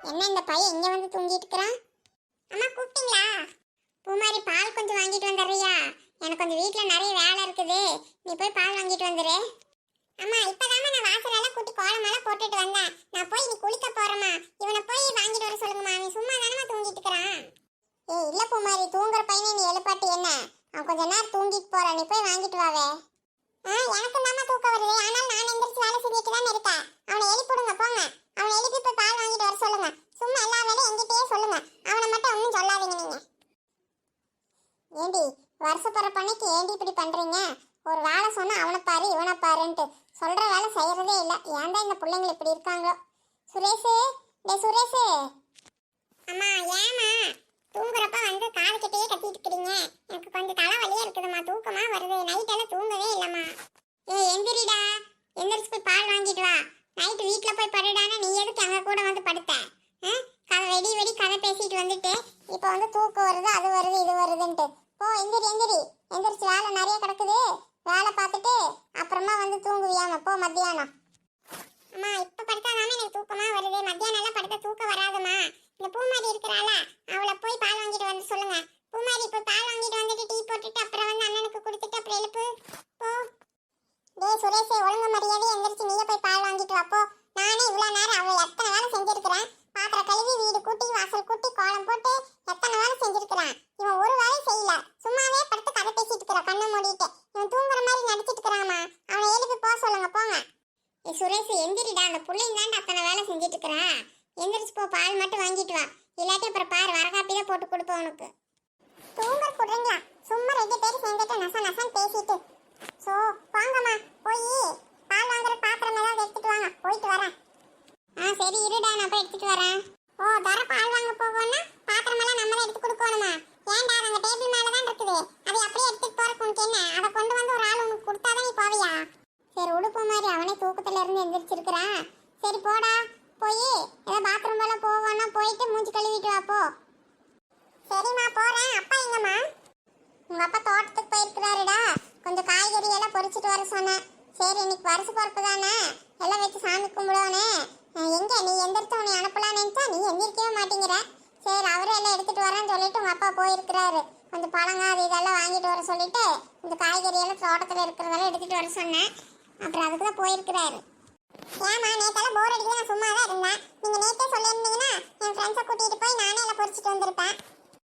என்ன இந்த பையன் இங்க வந்து தூங்கிட்டு இருக்கிறான்? அம்மா கூப்பிட்டீங்களா? பூமாரி பால் கொஞ்சம் வாங்கிட்டு வந்துடுறியா? எனக்கு கொஞ்சம் வீட்ல நிறைய வேலை இருக்குது. நீ போய் பால் வாங்கிட்டு வந்துரு. அம்மா இப்பதாம்மா நான் வாசலெல்லாம் கூட்டி கோலமெல்லாம் போட்டுட்டு வந்தேன். நான் போய் நீ குளிக்க போறேம்மா. இவனை போய் வாங்கிட்டு வர சொல்லுங்கம்மா. அவன் சும்மா தானமா தூங்கிட்டு இருக்கிறான். ஏய் இல்ல பூமாரி, தூங்குற பையனை நீ எழுப்பாட்டி என்ன? அவன் கொஞ்ச நேரம் தூங்கிட்டு போறான். நீ போய் வாங்கிட்டு வாவே. எனக்கு தாம்மா தூக்கம் வருது. ஆனால் நான் எந்திரிச்சு வேலை செஞ்சுட்டு தானே இருக்கேன். அவனை எழுப்பிடுங்க போங்க. அவனை எழுப்பி போய் பால் வாங்கிட்டு வர சொல்லுங்க. சும்மா எல்லா வேலையும் எங்கிட்டயே சொல்லுங்க. அவனை மட்டும் ஒன்றும் சொல்லாதீங்க நீங்க. ஏண்டி வருஷப்பரப்பன்னைக்கு ஏண்டி இப்படி பண்றீங்க? ஒரு வேலை சொன்னா அவனை பாரு இவனை பாருன்ட்டு சொல்ற வேலை செய்யறதே இல்லை. ஏன் தான் இந்த பிள்ளைங்க இப்படி இருக்காங்களோ? சுரேஷு, டே சுரேஷு. அம்மா ஏமா தூங்குறப்ப வந்து காது கிட்டே கத்திட்டு இருக்கிறீங்க? எனக்கு கொஞ்சம் தலைவலியா இருக்குதும்மா, தூக்கமா வருது. நைட்டெல்லாம் தூங்கவே இல்லம்மா. எந்திரிடா, எந்திரிச்சு போய் பால் வாங்கிட்டு வா. நைட்டு வீட்டில் போய் படுடானா நீ எதுக்கு அங்கே கூட வந்து படுத்த? கதை வெடி வெடி கதை பேசிட்டு வந்துட்டு இப்போ வந்து தூக்கம் வருது, அது வருது, இது வருதுன்ட்டு. போ எந்திரி எந்திரி, எந்திரிச்சு வேலை நிறைய கிடக்குது. வேலை பார்த்துட்டு அப்புறமா வந்து தூங்குவியாமா போ மத்தியானம். அம்மா இப்போ படுத்தாதாம எனக்கு தூக்கமா வருது. மத்தியானம் எல்லாம் படுத்த தூக்கம் வராதுமா. இந்த பூமாரி இருக்கிறாள, அவளை போய் பால் வாங்கிட்டு வந்து சொல்லுங்க. பூமாரி போய் பால் வாங்கிட்டு வந்துட்டு டீ போட்டுட்டு அப்புறம் வந்து அண்ணனுக்கு கொடுத்துட்டு அப்புறம் எழுப்பு போ. டேய் சுரேஷ், ஒழுங்கு மரியாதை எந்திரிச்சு நீயே போய் பால் வாங்கிட்டு வா போ. நானே இவ்வளோ நேரம் அவள் எத்தனை வேலை செஞ்சிருக்கிறேன். பாத்திரம் கழுவி வீடு கூட்டி வாசல் கூட்டி கோலம் போட்டு எத்தனை வேலை செஞ்சிருக்கிறான். இவன் ஒரு வேலை செய்யல, சும்மாவே படுத்து கதை பேசிட்டு இருக்கிறான் கண்ணை மூடிட்டு. இவன் தூங்குற மாதிரி நடிச்சிட்டு இருக்கிறாமா. அவனை எழுப்பி போக சொல்லுங்க போங்க. சுரேஷ் எந்திரிடா, அந்த பிள்ளைங்க தாண்டா அத்தனை வேலை செஞ்சுட்டு இருக்கிறான். எந்திரிச்சு போ, பால் மட்டும் வாங்கிட்டு வா. இல்லாட்டி அப்புறம் பாரு வரகாப்பி தான் போட்டு கொடுப்போம் உனக்கு. தூங்க போடுறீங்களா? சும்மா 2 பேரும் சேர்ந்துட்டு நச நசன் பேசிட்டு. ஸோ வாங்கம்மா, போய் பால் வாங்குற பாத்திரம் ஏதாவது எடுத்துட்டு வாங்க, போயிட்டு வரேன். சரி இருடா, நான் போய் எடுத்துட்டு வரேன். ஓ தர பால் வாங்க போகணும்னா பாத்திரமெல்லாம் நம்மளே எடுத்து கொடுக்கணுமா? ஏன்டா அந்த டேபிள் மேலே தான் இருக்குது, அதை அப்படியே எடுத்துட்டு போறக்கு உனக்கு என்ன? அதை கொண்டு வந்து ஒரு ஆள் உனக்கு கொடுத்தாதான் நீ போவியா? சரி உடுப்பு மாதிரி அவனே தூக்கத்துல இருந்து எந்திரிச்சிருக்கிறான். சரி போடா, போய் ஏதோ பாத்ரூம் போல போகணும்னா போயிட்டு மூஞ்சி கழுவிட்டு வா போ. சரிம்மா போறேன். அப்பா எங்கம்மா? உங்க அப்பா தோட்டத்துக்கு போயிருக்கிறாருடா. கொஞ்சம் காய்கறி எல்லாம் பொறிச்சிட்டு வர சொன்னேன். சரி இன்னைக்கு வருஷ பொறுப்பு தானே, எல்லாம் வச்சு சாமி கும்பிடுவோனே. எங்க நீ எந்திரிச்சு உன்னை அனுப்பலான்னு நினைச்சா நீ எந்திரிக்கவே மாட்டேங்கிற. சரி அவரும் எல்லாம் எடுத்துட்டு வரேன்னு சொல்லிட்டு உங்க அப்பா போயிருக்கிறாரு. கொஞ்சம் பழங்க அது இதெல்லாம் வாங்கிட்டு வர சொல்லிட்டு இந்த காய்கறி எல்லாம் தோட்டத்தில் இருக்கிறதெல்லாம் எடுத்துட்டு வர சொன்னேன். அப்புறம் அதுக்கு தான் போயிருக்கிறாரு. ஏமா நேற்றெல்லாம் போர் அடிக்கல, நான் சும்மா தான் இருந்தேன். நீங்க நேற்றே சொல்லியிருந்தீங்கன்னா என் ஃப்ரெண்ட்ஸை கூட்டிட்டு போய் நானே எல்லாம் பொறிச்சிட்டு வந்திருப்பேன்.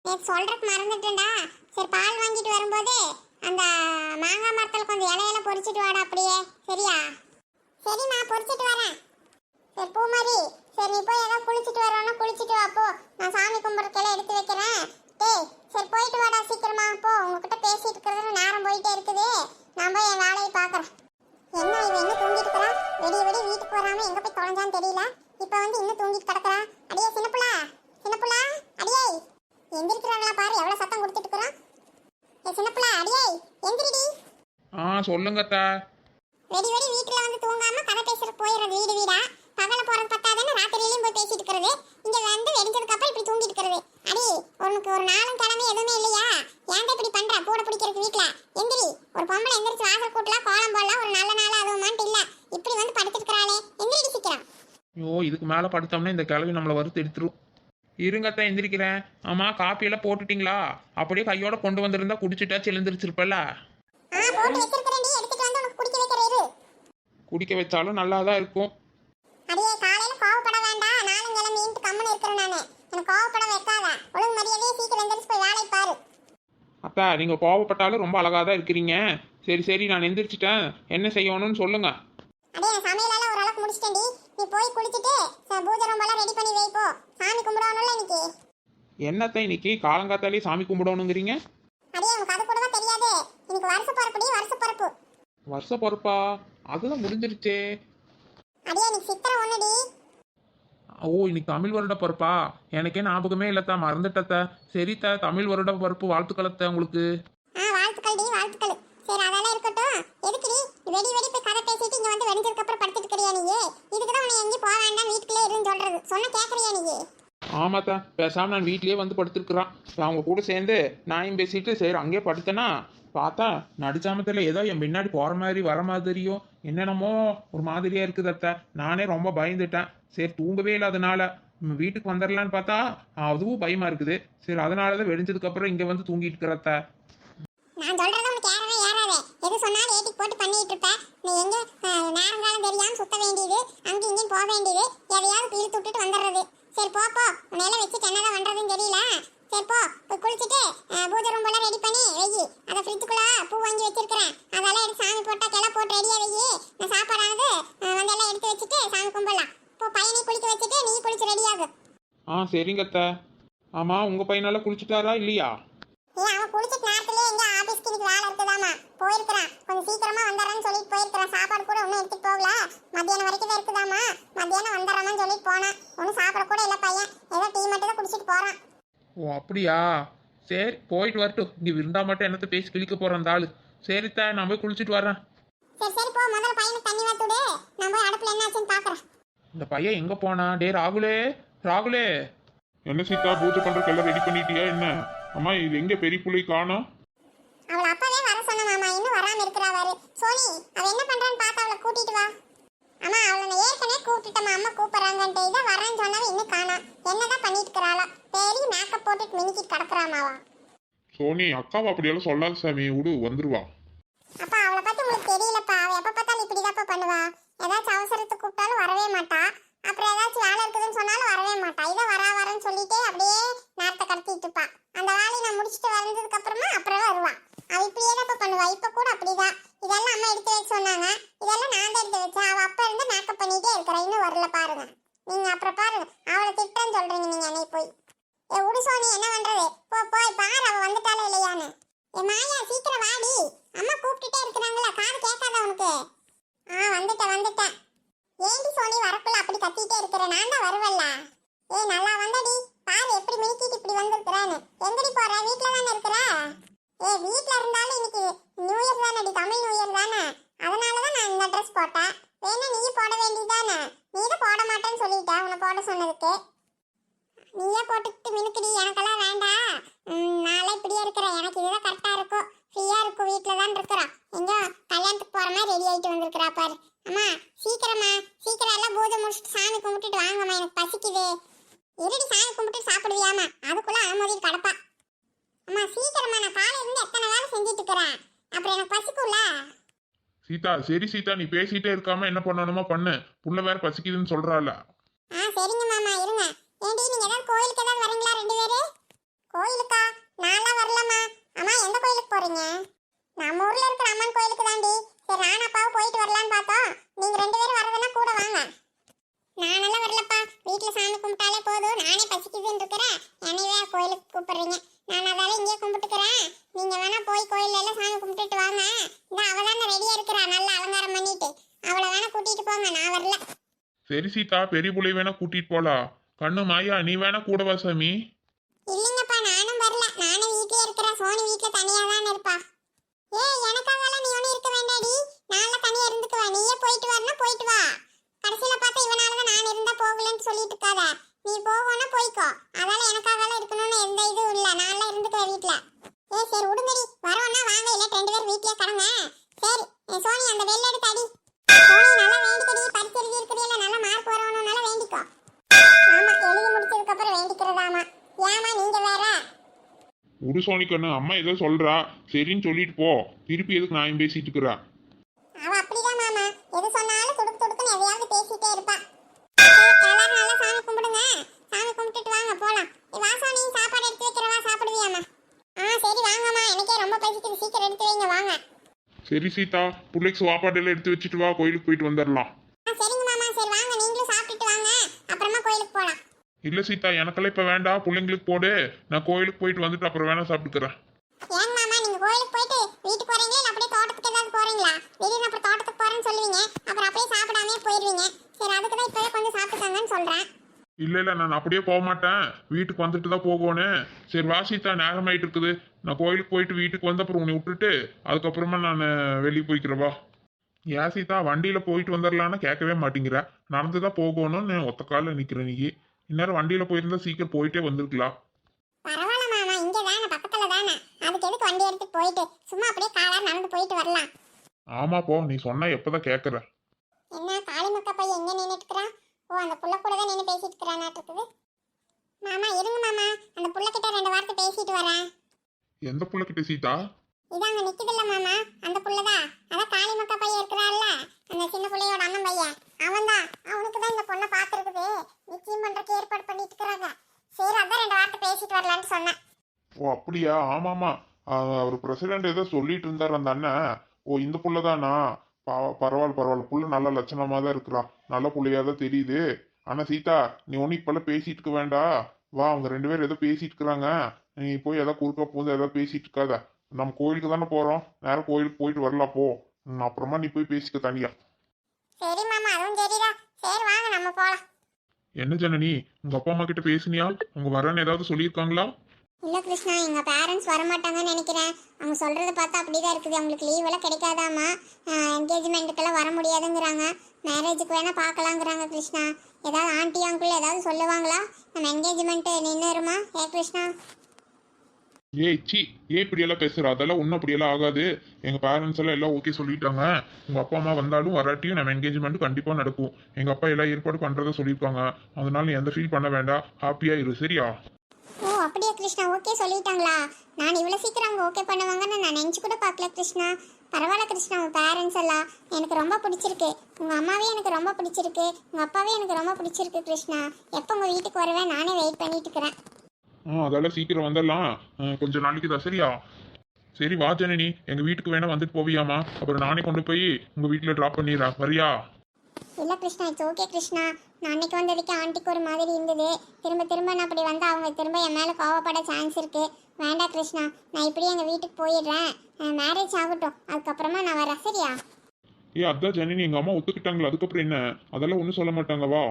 நேற்று சொல்றதுக்கு மறந்துட்டேன்டா. சரி பால் வாங்கிட்டு வரும்போது அந்த மாங்காய் மரத்தில் கொஞ்சம் இலையெல்லாம் பொறிச்சிட்டு வாடா அப்படியே, சரியா? சரிம்மா பொறிச்சிட்டு வரேன். சரி பூமாரி, சரி நீ போய் ஏதாவது குளிச்சுட்டு வரணும்னா குளிச்சுட்டு வா போ. நான் சாமி கும்பிட்றதுக்கெல்லாம் எடுத்து வைக்கிறேன். டேய் சரி போயிட்டு வாடா சீக்கிரமா போ. உங்ககிட்ட பேசிட்டு இருக்கிறது நேரம் போயிட்டே இருக்குது. நான் போய் என் வேலையை பார்க்குறேன். என்ன இவன் இன்னும் தூங்கிட்டு இருக்கிறான்? வெடிய வெடி வீட்டுக்கு வராம எங்க போய் தொலைஞ்சான்னு தெரியல. இப்போ வந்து இன்னும் தூங்கிட்டு கிடக்குறான். அடியே சின்னப்புலா, சின்னப்புலா, அடியே எந்திரிக்கிறாங்களா பாரு, எவ்வளவு சத்தம் கொடுத்துட்டு இருக்கிறான். சின்னப்புலா அடியே எந்திரிடி. சொல்லுங்க அத்தா. வெடி வெடி வீட்டுல வந்து தூங்காம கதை பேசுறது போயிடுறது வீடு வீடா. பகல போறது பத்தாதுன்னு ராத்திரியிலையும் போய் பேசிட்டு இருக்கிறது. இங்க வந்து வெடிஞ்சதுக்கு அப்புறம் இப்படி தூங்கிட்டு இருக்கிறது. அடி உனக்கு ஒரு நாளும் கிழமை எதுவுமே இல்லையா? ஏன்டா இப்படி பண்ற? பூட பிடிக்கிறதுக்கு வீட்டுல எந்திரி. ஒரு பொம்பளை எந்திரிச்சு வாசல் கூட்டலாம் கோலம் போடலாம், ஒரு நல்ல நாள் அதுவுமான்ட்டு இல்ல. இப்படி வந்து படுத்துருக்கிறாளே, எந்திரிடி சீக்கிரம். இதுக்கு மேல படுத்தோம்னா இந்த கிழவி நம்மளை வறுத்து எடுத்துரும். இருங்கத்தான் எந்திரிக்கிறேன். ஆமா காப்பியெல்லாம் போட்டுட்டீங்களா? அப்படியே கையோட கொண்டு வந்திருந்தா குடிச்சிட்டா எழுந்திரிச்சிருப்பல. போட்டு வச்சிருக்கேன், எடுத்துட்டு வந்து உனக்கு குடிக்க வைக்கிறேன் இரு. குடிக்க வச்சாலும் நல்லா தான் இருக்கும். அடியே காலையில கோவப்பட வேண்டாம். நானும் கிளம்பிட்டு கம்மன் இருக்கிறேன் நானு. எனக்கு கோவப்பட வைக்காத. ஒழுங்கு மரியாதையே சீக்கிரம் எந்திரிச்சு போய் வேலையை பாரு. அத்தா நீங்க கோவப்பட்டாலும் ரொம்ப அழகா தான் இருக்கிறீங்க. சரி சரி நான் எந்திரிச்சிட்டேன், என்ன செய்யணும்னு சொல்லுங்க. அடே சமையலால ஓரளவுக்கு முடிச்சிட்டேன்டி. நீ போய் குளிச்சிட்டு பூஜை ரூமெல்லாம் ரெடி பண்ணி வை போ. சாமி கும்பிடணும்ல இன்னைக்கு. என்னத்தான் இன்னைக்கு காலங்காத்தாலே சாமி கும்பிடணுங்கிறீங்க? அடே உனக்கு அது கூட தான் தெரியாது. இன்னைக்கு வருஷ பொறுப்புடி, வருஷ பொறுப்பு. வருஷ பொறுப்பா? அதுதான் முடிஞ்சிருச்சே. அடே நீ சித்திரை ஒண்ணுடி. இன்னைக்கு தமிழ் வருட பொறுப்பா? எனக்கே ஞாபகமே இல்லத்தா, மறந்துட்டத்த. சரித்தா, தமிழ் வருட பொறுப்பு வாழ்த்துக்களத்த உங்களுக்கு. வாழ்த்துக்கள் டி, வாழ்த்துக்கள். சரி அதெல்லாம் இருக்கட்டும். எதுக்குடி வெடி வெடி போய் கதை பேசிட்டு இங்க வந்து வெடிஞ்சதுக்கு அப்புறம் படுத்துட்டு இருக்கறியா நீ? இதுக்கு தான் உன்னை எங்கேயும் போக வேண்டாம் வீட்டுக்குள்ளே இருன்னு சொல்றது. சொன்ன கேட்கறியா நீ? ஆமாத்தா, பேசாம நான் வீட்லயே வந்து படுத்துருக்குறான். அவங்க கூட சேர்ந்து நாயும் பேசிட்டு சரி அங்கேயே படுத்தேன்னா பார்த்தா நடுச்சாமத்தில் ஏதோ என் பின்னாடி போகிற மாதிரி வர மாதிரியும் என்னென்னமோ ஒரு மாதிரியா இருக்குது அத்தை. நானே ரொம்ப பயந்துட்டேன். சரி தூங்கவே இல்லாதனால நம்ம வீட்டுக்கு வந்துடலான்னு பார்த்தா அதுவும் பயமா இருக்குது. சரி அதனாலதான் வெடிஞ்சதுக்கு அப்புறம் இங்க வந்து தூங்கிட்டு இருக்கிறத்த. நான் சொல்றது உனக்கு ஏறவே ஏறாதே. எது சொன்னாலும் ஏட்டி போட்டு பண்ணிட்டு இருப்ப. நீ எங்க நேரங்காலம் தெரியாம சுத்த வேண்டியது, அங்க இங்கேயும் போக வேண்டியது, எதையாவது இழுத்து விட்டுட்டு வந்துடுறது. சரி போ போ, உன்னையில வச்சுட்டு என்னதான் பண்றதுன்னு தெரியல. சரி போ, போய் குளிச்சுட்டு பூஜை ரூம் எல்லாம் ரெடி பண்ணி வெயி. அதை ஃப்ரிட்ஜுக்குள்ள பூ வாங்கி வச்சிருக்கிறேன், அதெல்லாம் எடுத்து சாமி போட்டா கிளை போட்டு ரெடியா வெயி. நான் சாப்பாடானது வந்து எல்லாம் எடுத்து வச்சுட்டு சாமி கும்பிடலாம். இப்போ பையனை குளிக்க வச்சுட்டு நீ குளிச்சு ரெடியாகு. சரிங்க அத்தை. ஆமா உங்க பையனால குளிச்சுட்டாரா இல்லையா? அவன் குளிச்சிட்டு நேரத்திலே எங்க ஆபீஸ்க்கு இன்னைக்கு வேலை இருக்குதாமா, போயிருக்கிறான். கொஞ்சம் சீக்கிரமா வந்துடுறேன்னு சொல்லிட்டு போயிருக்கிறான். சாப்பாடு கூட ஒன்றும் எடுத்துட்டு போகல, மத்தியானம் வரைக்கும் தான் இருக்குதாமா. மத்தியானம் வந்துடுறான்னு சொல்லிட்டு போனான். ஒன்றும் சாப்பிட கூட இல்லை பையன், ஏதோ டீ மட்டும் தான் குடிச்சிட்டு போறான். ஓ அப்படியா? சரி போயிட்டு வரட்டும். இங்க விருந்தா மட்டும் என்னத்த பேசி கிழிக்க போறேன் அந்த ஆளு. சரித்தா நான் போய் குளிச்சுட்டு வரேன். சரி சரி போ, முதல்ல பையனுக்கு தண்ணி வாத்துடு, நான் போய் அடுப்புல என்னாச்சுன்னு பாக்குறேன். இந்த பையன் எங்க போனா? டே ராகுலே, ராகுலே. என்ன சீதா, பூஜை பண்றதுக்கெல்லாம் ரெடி பண்ணிட்டியா என்ன? அம்மா இது எங்க பெரிய புள்ளை காணோம்? அவளை அப்பவே வர சொன்ன மாமா, இன்னும் வராம இருக்கிறாரு. சோனி அவ என்ன பண்றான்னு பார்த்து அவளை கூட்டிட்டு வா. அம்மா அவளை நான் ஏற்கனவே கூப்பிட்டுட்டேம்மா, அம்மா கூப்பிடுறாங்கன்ட்டு. இதை வரேன்னு சொன்னாவே இன்னும் காணா. என்னதான் பண்ணிட்டு இருக்கிறாளா? பெரிய மேக்கப் போட்டுட்டு மினிக்கிட்டு கிடக்குறாமாவா. சோனி அக்காவை அப்படியெல்லாம் சொல்லாத சாமி, விடு வந்துருவா. அப்பா அவளை பத்தி உங்களுக்கு தெரியலப்பா, அவ எப்ப பார்த்தாலும் இப்படிதாப்பா பண்ணுவா. ஏதாச்சும் அவசரத்துக்கு கூப்பிட்டாலும் வரவே மாட்டா, அப்புறம் ஏதாச்சும் வேலை இருக்குதுன்னு சொன்னாலும் வரவே மாட்டா. இதை வரேன்னு சொல்லிட்டே அப்படியே நேரத்தை கடத்திட்டு இருப்பா. அந்த வேலையை நான் முடிச்சுட்டு வந்ததுக்கு அப்புறமா அப்புறம் வருவா. அவ இப்படியே தான் பண்ணுவா. இப்ப கூட அப்படிதான். இதெல்லாம் அம்மா எடுத்து வச்சு சொன்னாங்க, இதெல்லாம் நான் தான் எடுத்து வச்சேன். அவ அப்ப இருந்து மேக்கப் பண்ணிட்டே இருக்கிறா, இன்னும் வரல பாருங்க. நீங்க அப்புறம் பாருங்க, அவளை திட்டன்னு சொல்றீங்க நீங்க என்னை போய். உடு சோனி, என்ன பண்றது? போய் பாரு அவ வந்துட்டாலே இல்லையான்னு. மாயா சீக்கிரம் வாடி, அம்மா கூப்பிட்டுட்டே இருக்கிறாங்களா, காது கேட்காத உனக்கு? வந்துட்டேன். ஏண்டி சோனி வரக்குள்ள அப்படி கத்திட்டே இருக்கிற? நான் தான் வருவல்ல. நல்லா வந்தடி, பாரு எப்படி மினிக்கிட்டு இப்படி வந்திருக்கிறான்னு. எங்கடி போற? வீட்டுல தானே இருக்கிற? வீட்டுல இருந்தாலும் இன்னைக்கு நியூ இயர் தானடி, தமிழ் நியூ இயர் தானே, அதனாலதான் நான் இந்த ட்ரெஸ் போட்டேன். வேணா நீ போட வேண்டியதானே? நீ தான் போட மாட்டேன்னு சொல்லிட்ட, உன்னை போட சொன்னதுக்கு. நீயே போட்டுக்கிட்டு மினுக்குடி, எனக்கெல்லாம் வேண்டாம். நாளை இப்படியே இருக்கிறேன், எனக்கு இதுதான் கரெக்டா இருக்கும், ஃப்ரீயா இருக்கும். வீட்டுல தான் இருக்கிறோம், எங்கோ கல்யாணத்துக்கு போற மாதிரி ரெடி ஆயிட்டு வந்திருக்கிறா பாரு. அம்மா சீக்கிரம் எல்லாம் பூஜை முடிச்சுட்டு சாமி கும்பிட்டுட்டு வாங்கம்மா, எனக்கு பசிக்குது. இருடி சாமி கும்பிட்டு சாப்பிடுவியாமா, அதுக்குள்ள அனுமதிட்டு கிடப்பா. அம்மா சீக்கிரமா, நான் காலையில இருந்து எத்தனை வேலை செஞ்சுட்டு இருக்கிறேன், அப்புறம் எனக்கு பசிக்கும்ல. சீதா சரி சீதா, நீ பேசிட்டே இருக்காம என்ன பண்ணணுமோ பண்ணு, புள்ள வேற பசிக்குதுன்னு சொல்றாள். சரிங்க மாமா இருங்க. ஏண்டி நீங்க ஏதாவது கோயிலுக்கு ஏதாவது வரீங்களா ரெண்டு பேரு? கோயிலுக்கா? நான்லாம் வரலம்மா. அம்மா எந்த கோயிலுக்கு போறீங்க? நம்ம ஊர்ல இருக்கிற அம்மன் கோயிலுக்கு தாண்டி. சரி நானும் அப்பாவும் போயிட்டு வரலான்னு பார்த்தோம், நீங்க ரெண்டு பேரும் வரதுன்னா கூட வாங்க. நானெல்லாம் வரலப்பா, வீட்டுல சாமி கும்பிட்டாலே போதும், நானே பசிக்குதுன்னு இருக்கிறேன், என்னையே கோயிலுக்கு கூப்பிடுறீங்க. நான் அதால இங்கே கும்பிட்டுக்கிறேன், நீங்க வேணா போய் கோயில்ல எல்லாம் சாமி கும்பிட்டுட்டு வாங்க. இந்த அவ தானே ரெடியா இருக்கிறா, நல்லா அலங்காரம் பண்ணிட்டு, அவளை வேணா கூட்டிட்டு போங்க, நான் வரல. சரி சீதா, பெரிய புள்ளை வேணா கூட்டிட்டு போலாம். கண்ணு மாயா நீ வேணா கூட வா சாமி. இல்லைங்கப்பா நானும் வரல, நானும் வீட்லயே இருக்கிறேன். சோனி வீட்டுல தனியா தான் இருப்பா. எனக்காகலாம் நீ ஒன்னும் இருக்க வேண்டாடி, நான்லாம் தனியா இருந்துக்குவேன். நீயே போயிட்டு வரணும் போயிட்டு வா. கடைசியில பார்த்தா இவனாலதான் நான் இருந்தா போகலன்னு சொல்லிட்டு இருக்காத. நீ போகணும்னா போய்க்கோ, அதனால எனக்காகலாம் இருக்கணும்னு எந்த இதுவும் இல்ல, நான்லாம் இருந்துக்குவேன் வீட்டுல. சரி விடுங்கடி, வரோம்னா வாங்க, இல்ல ரெண்டு பேரும் வீட்லயே கடங்க. சரி சோனி அந்த வெள்ள எடுத்து அடி. சோனி நல்லா வேண்டிக்கடி, பரிசு எழுதி இருக்கிறீல, நல்லா மார்க் வரணும், நல்லா வேண்டிக்கோ. ஆமா எழுதி முடிச்சதுக்கு அப்புறம் வேண்டிக்கிறதாமா. ஏமா நீங்க வேற? உடு சோனி கண்ணு, அம்மா ஏதோ சொல்றா, சரின்னு சொல்லிட்டு போ. திருப்பி எதுக்கு நான் பேசிட்டு இருக்கிறா? அவ அப்படிதான் மாமா, எது சொன்னாலும் துடுக்குன்னு எதையாவது பேசிட்டே இருப்பா. எல்லாரும் நல்லா சாமி கும்பிடுங்க, சாமி கும்பிட்டுட்டு வாங்க போலாம். வாசா நீ சாப்பாடு எடுத்து வைக்கிறவா, சாப்பிடுவியாமா? சரி வாங்கம்மா, எனக்கே ரொம்ப பசிக்குது, சீக்கிரம் எடுத்து வைங்க வாங்க. சரி சீதா, பிள்ளைக்கு சாப்பாடு எல்லாம் எடுத்து வச்சுட்டு வா, கோயிலுக்கு போயிட்டு வந்துடலாம். சரிங்க மாமா, சரி வாங்க, நீங்களும் சாப்பிட்டுட்டு வாங்க, அப்புறமா கோயிலுக்கு போலாம். இல்ல சீதா, எனக்கெல்லாம் இப்ப வேண்டாம், பிள்ளைங்களுக்கு போடு, நான் கோயிலுக்கு போயிட்டு வந்துட்டு அப்புறம் வேணா சாப்பிட்டுக்கிறேன். ஏன் மாமா நீங்க கோயிலுக்கு போயிட்டு வீட்டுக்கு போறீங்களா, இல்ல அப்படியே தோட்டத்துக்கு ஏதாவது போறீங்களா? திடீர்னு அப்புறம் தோட்டத்துக்கு போறேன்னு சொல்லுவீங்க, அப்புறம் அப்படியே சாப்பிடாமே போயிருவீங்க. சரி அதுக்கு தான் இப்பவே கொஞ்சம் சாப்பிட்டுக்கங்கன்னு சொல்றேன். இல்ல நான் அப்படியே போக மாட்டேன், வீட்டுக்கு வந்துட்டு தான் போகணும். சரி வா சீதா, நேரம் ஆயிட்டு இருக்குது, நான் கோயிலுக்கு போயிட்டு வீட்டுக்கு வந்து அப்புறம் உன்னை விட்டுட்டு அதுக்கப்புறமா நான் வெளியே போய்க்கிறவா. ஏன் சீதா, வண்டியில போயிட்டு வந்துடலான்னு கேட்கவே மாட்டேங்கிற, நடந்துதான் போகணும்னு ஒத்த காலில் நிக்கிற நீ. இந்நேரம் வண்டியில போயிருந்தா சீக்கிரம் போயிட்டே வந்திருக்கலாம். பரவாயில்ல மாமா, இங்க தானே பக்கத்துல தானே, அதுக்கு எதுக்கு வண்டி எடுத்துட்டு போயிட்டு, சும்மா அப்படியே காலா நடந்து போயிட்டு வரலாம். ஆமா போ, நீ சொன்னா எப்பதான் கேட்கற. என்ன காளிமக்கா பையன் எங்க நின்னுட்டு இருக்கிறான்? ஓ அந்த புள்ள கூட தான் நின்று பேசிட்டு இருக்கிறானாட்டு இருக்குது. மாமா இருங்க மாமா, அந்த புள்ள கிட்ட 2 வார்த்தை பேசிட்டு வரேன். எந்த புள்ள கிட்ட சீதா? இதாங்க நிக்குதுல்ல மாமா, அந்த புள்ளதான். அதான் காளி மக்கா பையன் இருக்கிறாள்ல, அந்த சின்ன புள்ளையோட அண்ணன் பையன், அவன்தான். அவனுக்கு தான் இந்த பொண்ணை பார்த்துருக்குது, நிச்சயம் பண்றதுக்கு ஏற்பாடு பண்ணிட்டு இருக்கிறாங்க. சரி அதான் 2 வார்த்தை பேசிட்டு வரலான்னு சொன்னேன். ஓ அப்படியா? ஆமாமா, அவர் பிரசிடென்ட் ஏதோ சொல்லிட்டு இருந்தார் அந்த அண்ணன். ஓ இந்த புள்ளதானா? பரவாயில்ல, புள்ள நல்ல லட்சணமா தான் இருக்கிறா, நல்ல புள்ளையா தான் தெரியுது. ஆனா சீதா, நீ ஒன்னும் இப்பெல்லாம் பேசிட்டு இருக்க வேண்டாம். வா, அவங்க 2 பேரும் ஏதோ பேசிட்டு இருக்கிறாங்க, நீ போய் ஏதோ குறுக்க போது ஏதோ பேசிட்டு இருக்காத. நம்ம கோயிலுக்கு தானே போறோம், நேரம் கோயிலுக்கு போயிட்டு வரலாம் போ. அப்புறமா நீ போய் பேசிக்க தனியா. சரி மாமா, அதுவும் சரிதான். சரி வாங்க நம்ம போலாம். என்ன ஜனனி, உங்க அப்பா அம்மா கிட்ட பேசுனியா? உங்க வரேன்னு ஏதாவது சொல்லியிருக்காங்களா? இல்ல கிருஷ்ணா, எங்க பேரண்ட்ஸ் வரமாட்டாங்கன்னு நினைக்கிறேன். அவங்க சொல்றத பார்த்தா அப்படிதான் இருக்குது. அவங்களுக்கு லீவ் எல்லாம் கிடைக்காதாமா, என்கேஜ்மெண்ட்டுக்கெல்லாம் வர முடியாதுங்கிறாங்க. மேரேஜுக்கு வேணா பார்க்கலாங்கிறாங்க கிருஷ்ணா. ஏதாவது ஆண்டி அங்கிள் ஏதாவது சொல்லுவாங்களா? நம்ம என்கேஜ்மெண்ட் நின்றுருமா? ஏ கிருஷ்ணா. ஏய் சி, ஏன் இப்படியெல்லாம் பேசுற? அதெல்லாம் ஒன்றும் அப்படியெல்லாம் ஆகாது. எங்க பேரண்ட்ஸ் எல்லாம் ஓகே சொல்லிட்டாங்க. உங்க அப்பா அம்மா வந்தாலும் வராட்டியும் நம்ம என்கேஜ்மெண்ட் கண்டிப்பா நடக்கும். எங்க அப்பா எல்லாம் ஏற்பாடு பண்றதை சொல்லியிருக்காங்க. அதனால நீ எந்த ஃபீல் பண்ண வேண்டாம், ஹாப்பியா இரு, சரியா? ஓ அப்படியா கிருஷ்ணா, ஓகே சொல்லிட்டாங்களா? நான் இவ்வளோ சீக்கிரம் அவங்க ஓகே பண்ணுவாங்கன்னு நான் நினச்சி கூட பார்க்கல கிருஷ்ணா. பரவாயில்ல கிருஷ்ணா, உங்கள் பேரண்ட்ஸ் எல்லாம் எனக்கு ரொம்ப பிடிச்சிருக்கு. உங்கள் அம்மாவே எனக்கு ரொம்ப பிடிச்சிருக்கு, உங்கள் அப்பாவே எனக்கு ரொம்ப பிடிச்சிருக்கு கிருஷ்ணா. எப்போ உங்கள் வீட்டுக்கு வருவேன், நானே வெயிட் பண்ணிட்டு இருக்கிறேன். அதெல்லாம் சீக்கிரம் வந்துடலாம், கொஞ்சம் நாளைக்கு தான், சரியா? சரி வா ஜனனி, எங்க வீட்டுக்கு வேணா வந்துட்டு போவியாமா? அப்புறம் நானே கொண்டு போய் உங்க வீட்டுல டிராப் பண்ணிடுறேன், வரியா? இல்லை கிருஷ்ணா, இட்ஸ் ஓகே கிருஷ்ணா. நான் அன்னைக்கு வந்ததுக்கு ஆண்டிக்கு ஒரு மாதிரி இருந்தது. திரும்ப நான் அப்படி வந்தால் அவங்க திரும்ப என் மேலே கோவப்பட சான்ஸ் இருக்கு. வேண்டாம் கிருஷ்ணா, நான் இப்படியே எங்கள் வீட்டுக்கு போயிடுறேன். மேரேஜ் ஆகட்டும், அதுக்கப்புறமா நான் வரேன், சரியா? அதான் ஜனனி, எங்க அம்மா ஒத்துக்கிட்டாங்களா? அதுக்கப்புறம் என்ன? அதெல்லாம் ஒன்றும் சொல்ல மாட்டாங்க, வா.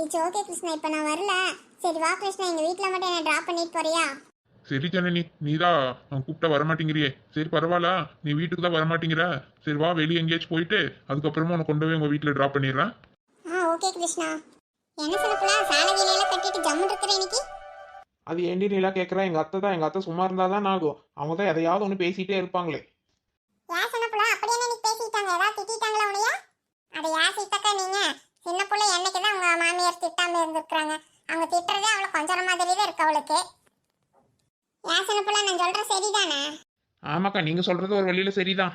இட்ஸ் ஓகே கிருஷ்ணா, இப்போ நான் வரல. சரி வா கிருஷ்ணா, எங்கள் வீட்டில் மட்டும் என்னை ட்ராப் பண்ணிட்டு போறியா? சரி ஜனனி, நீதான் கூப்பிட்டா வரமாட்டேங்கிறியே. சரி பரவாயில்ல, நீ வீட்டுக்கு தான் வரமாட்டேங்கிற. சரி வா, வெளியே எங்கேயாச்சும் போயிட்டு அதுக்கப்புறமா உனக்கு கொண்டு போய் உங்க வீட்டில் ட்ராப் பண்ணிடுறேன். ஓகே கிருஷ்ணா. என்ன சிறப்புல சாலகிலையெல்லாம் கட்டிட்டு ஜம்மு இருக்கிற இன்னைக்கு? அது ஏண்டி நீலா கேட்குறா? எங்கள் அத்தை தான், எங்கள் அத்தை சும்மா இருந்தால் தான் ஆகும். அவங்க தான் எதையாவது ஒன்று பேசிகிட்டே இருப்பாங்களே. ஏன் சின்ன புள்ள அப்படியே இன்னைக்கு பேசிட்டாங்க? ஏதாவது திட்டாங்களா உனையா? அதை ஏன் சித்தக்கா நீங்க? சின்ன புள்ள என்னைக்கு தான் அவங்க மாமியார் திட்டாம இருந்திருக்காங்க. அவங்க திட்டுறதே அவளை கொஞ்சம் மாதிரி தான் இருக்கு அவளுக்கு. ஏன் சின்ன புள்ள, நான் சொல்ற சரிதானே? ஆமாக்கா, நீங்கள் சொல்கிறது ஒரு வழியில் சரிதான்.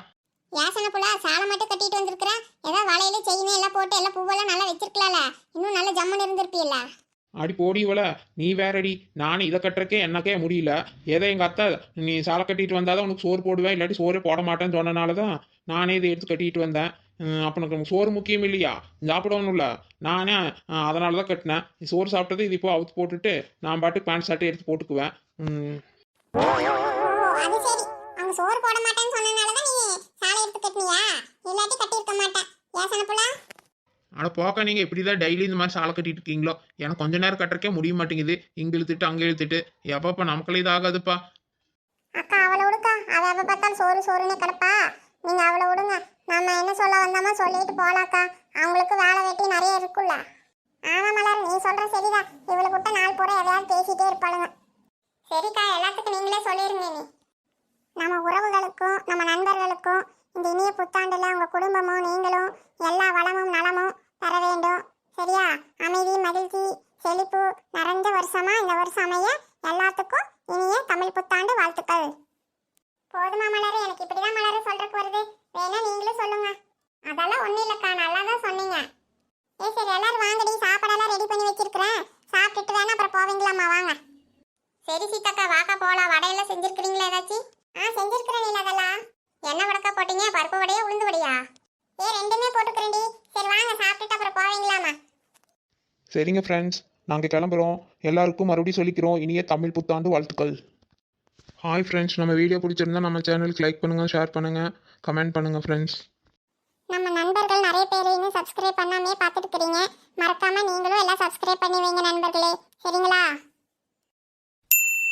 ஏன் சின்ன புள்ள, சாலை மட்டும் கட்டிட்டு வந்திருக்கிறேன். ஏதாவது வலையில செயினே எல்லாம் போட்டு எல்லாம் பூவெல்லாம் நல்லா வச்சிருக்கலாம்ல, இன்னும் நல்ல ஜம்முன்னு இருந்திருப்பீல்ல. அடி போடி இவள, நீ வேறடி. நானும் இதை கட்டுறக்கே எனக்கே முடியல. ஏதோ எங்கள் அத்தை நீ சாலை கட்டிட்டு வந்தால் தான் உனக்கு சோறு போடுவேன், இல்லாட்டி சோறே போட மாட்டேன்னு சொன்னனால தான் நானே இதை எடுத்து கட்டிட்டு வந்தேன். அப்போ எனக்கு சோறு முக்கியம் இல்லையா? சாப்பிடணும்ல. நானே அதனால தான் கட்டினேன். சோறு சாப்பிட்டது இது இப்போ அவுத்து போட்டுட்டு நான் பாட்டுக்கு பேண்ட் ஷர்ட்டை எடுத்து போட்டுக்குவேன். அது சரி, அவங்க சோறு போட மாட்டேன்னு சொன்னனால தான் நீ சாலை எடுத்து கட்டினியா? இல்லாட்டி கட்டியிருக்க மாட்டேன். ஏன் சின்ன புள்ள? ஆனால் போக்க நீங்கள் இப்படி தான் டெய்லி இந்த மாதிரி சாலை கட்டிட்டு இருக்கீங்களோ? எனக்கு கொஞ்ச நேரம் கட்டுறக்கே முடிய மாட்டேங்குது. இங்கே இழுத்துட்டு அங்கே இழுத்துட்டு எப்பப்பா நமக்குள்ள இதாகாதுப்பா. அக்கா அவளை விடுக்கா, அவ எப்ப பார்த்தாலும் சோறுன்னு கிடப்பா. நீங்க அவளை விடுங்க. நம்ம என்ன சொல்ல வந்தாமோ சொல்லிட்டு போலாக்கா. அவங்களுக்கு வேலை வெட்டி நிறைய இருக்குல்ல. ஆமா மலர், நீ சொல்ற சரிதான். இவளை விட்டு நாள் பூரா எதையாவது பேசிட்டே இருப்பாளுங்க. சரிக்கா, எல்லாத்துக்கும் நீங்களே சொல்லிருங்க. நீ நம்ம உறவுகளுக்கும் நம்ம நண்பர்களுக்கும் இந்த இனிய புத்தாண்டுல உங்க குடும்பமும் நீங்களும் எல்லா வளமும் நலமும் தர வேண்டும், சரியா? அமைதி, மகிழ்ச்சி, செழிப்பு நிறைந்த வருஷமா இந்த வருஷம் அமைய எல்லாத்துக்கும் இனிய தமிழ் புத்தாண்டு வாழ்த்துக்கள். போதுமா மலர்? எனக்கு இப்படிதான் மலர் சொல்றதுக்கு வருது. வேணா நீங்களும் சொல்லுங்க. அதெல்லாம் ஒண்ணும் இல்லக்கா, நல்லா தான் சொன்னீங்க. சரி எல்லாரும் வாங்கடி, சாப்பாடெல்லாம் ரெடி பண்ணி வச்சிருக்கிறேன். சாப்பிட்டுட்டு வேணா அப்புறம் போவீங்களாம்மா? வாங்க. சரி சீதாக்கா, வாக்கா போலாம். வடையெல்லாம் செஞ்சிருக்கிறீங்களா ஏதாச்சும்? செஞ்சிருக்கிறேன். நீ அதெல்லாம் என்ன வடக்கா போட்டீங்க? பருப்பு வடையா உளுந்து வடையா? ரெண்டுமே போட்டுக்கிறேன்டி. சரி வாங்க, சாப்பிட்டுட்டு அப்புறம் போவீங்களாம்மா? சரிங்க ஃப்ரெண்ட்ஸ், நாங்கள் கிளம்புறோம். எல்லாருக்கும் மறுபடியும் சொல்லிக்கிறோம், இனிய தமிழ் புத்தாண்டு வாழ்த்துக்கள். ஹாய் ஃப்ரெண்ட்ஸ், நம்ம வீடியோ பிடிச்சிருந்தா நம்ம சேனலுக்கு லைக் பண்ணுங்கள், ஷேர் பண்ணுங்கள், கமெண்ட் பண்ணுங்கள் ஃப்ரெண்ட்ஸ். நம்ம நண்பர்கள் நிறைய பேர் இன்னும் சப்ஸ்கிரைப் பண்ணாமே பார்த்துட்டு இருக்கிறீங்க. மறக்காம நீங்களும் எல்லாம் சப்ஸ்கிரைப் பண்ணி வைங்க நண்பர்களே, சரிங்களா?